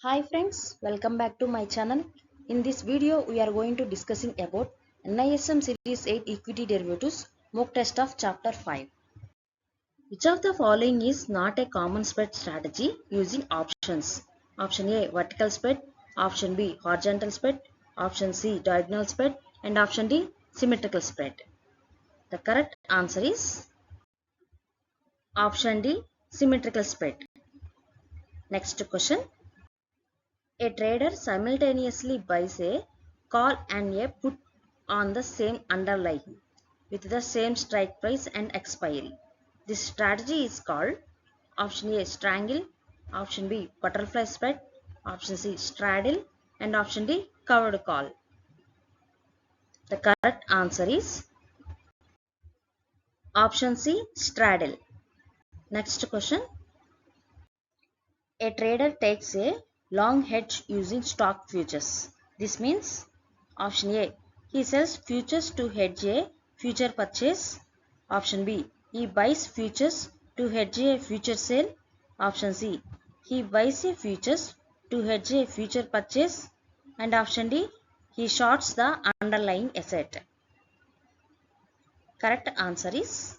Hi friends, welcome back to my channel. In this video, we are going to discussing about NISM Series 8 Equity Derivatives mock test of Chapter 5. Which of the following is not a common spread strategy using options? Option A, vertical spread. Option B, horizontal spread. Option C, diagonal spread. And option D, symmetrical spread. The correct answer is option D, symmetrical spread. Next question. A trader simultaneously buys a call and a put on the same underlying with the same strike price and expiry. This strategy is called option A strangle, option B butterfly spread, option C straddle, and option D covered call. The correct answer is option C straddle. Next question. A trader takes a long hedge using stock futures. This means option A, he sells futures to hedge a future purchase. Option B, he buys futures to hedge a future sale. Option C, he buys a futures to hedge a future purchase. And option D, he shorts the underlying asset. Correct answer is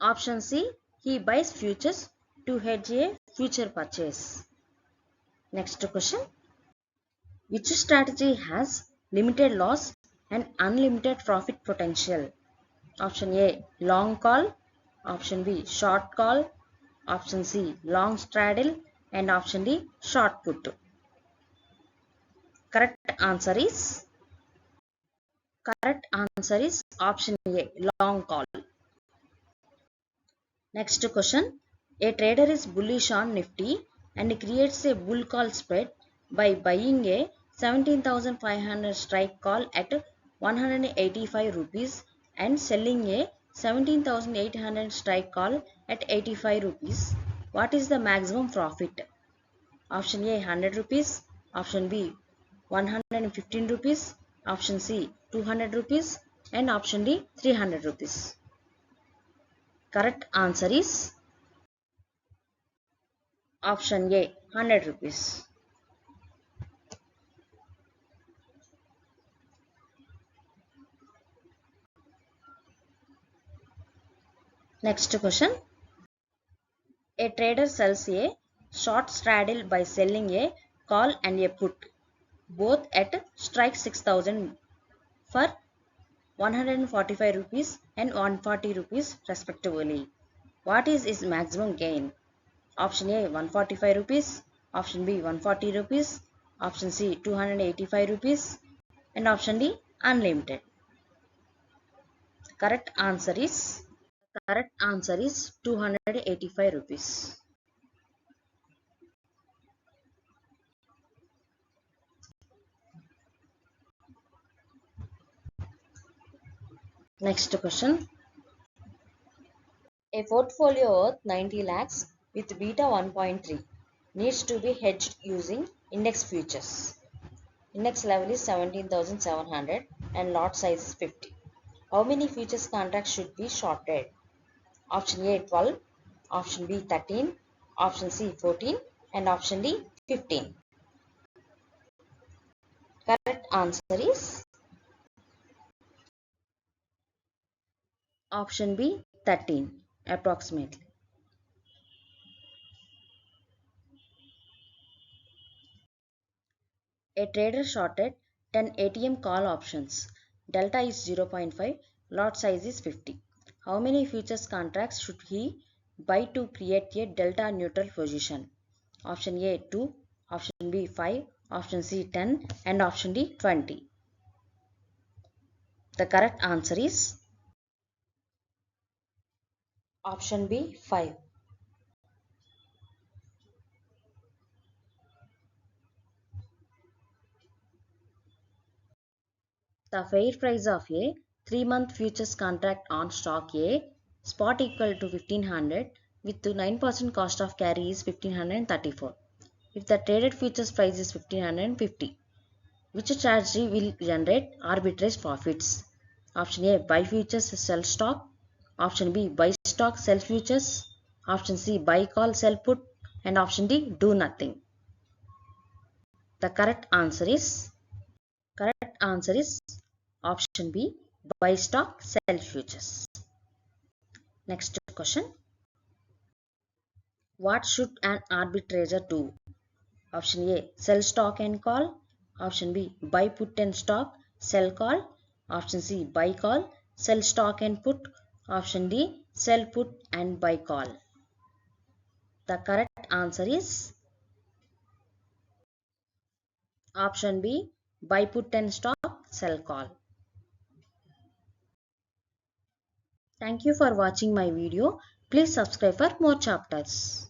option C, he buys futures to hedge a future purchase. Next question. Which strategy has limited loss and unlimited profit potential? Option A, long call. Option B, short call. Option C, long straddle. And option D, short put. Correct answer is option A, long call. Next question. A trader is bullish on Nifty and creates a bull call spread by buying a 17,500 strike call at 185 rupees and selling a 17,800 strike call at 85 rupees. What is the maximum profit? Option A 100 rupees, option B 115 rupees, option C 200 rupees, and option D 300 rupees. Correct answer is option A 100 rupees. Next question. A trader sells a short straddle by selling a call and a put both at strike 6,000 for 145 rupees and 140 rupees respectively. What is its maximum gain? Option A 145 rupees, option B 140 rupees, option C 285 rupees, and option D unlimited. Correct answer is 285 rupees. Next question. A portfolio worth 90 lakhs with beta 1.3 needs to be hedged using index futures. Index level is 17,700 and lot size is 50. How many futures contracts should be shorted? Option A 12, option B 13, option C 14, and option D 15. Correct answer is option B 13 approximately. A trader shorted 10 ATM call options. Delta is 0.5, lot size is 50. How many futures contracts should he buy to create a delta neutral position? Option A 2, option B 5, option C 10, and option D 20. The correct answer is option B 5. The fair price of a 3-month futures contract on stock A spot equal to 1500 with 9% cost of carry is 1534. If the traded futures price is 1550, which strategy will generate arbitrage profits? Option A buy futures sell stock, option B buy stock sell futures, option C buy call sell put, and option D, do nothing. The correct answer is option B, buy stock, sell futures. Next question. What should an arbitrator do? Option A, sell stock and call. Option B, buy put and stock, sell call. Option C, buy call, sell stock and put. Option D, sell put and buy call. The correct answer is option B, buy put and stock, sell call. Thank you for watching my video. Please subscribe for more chapters.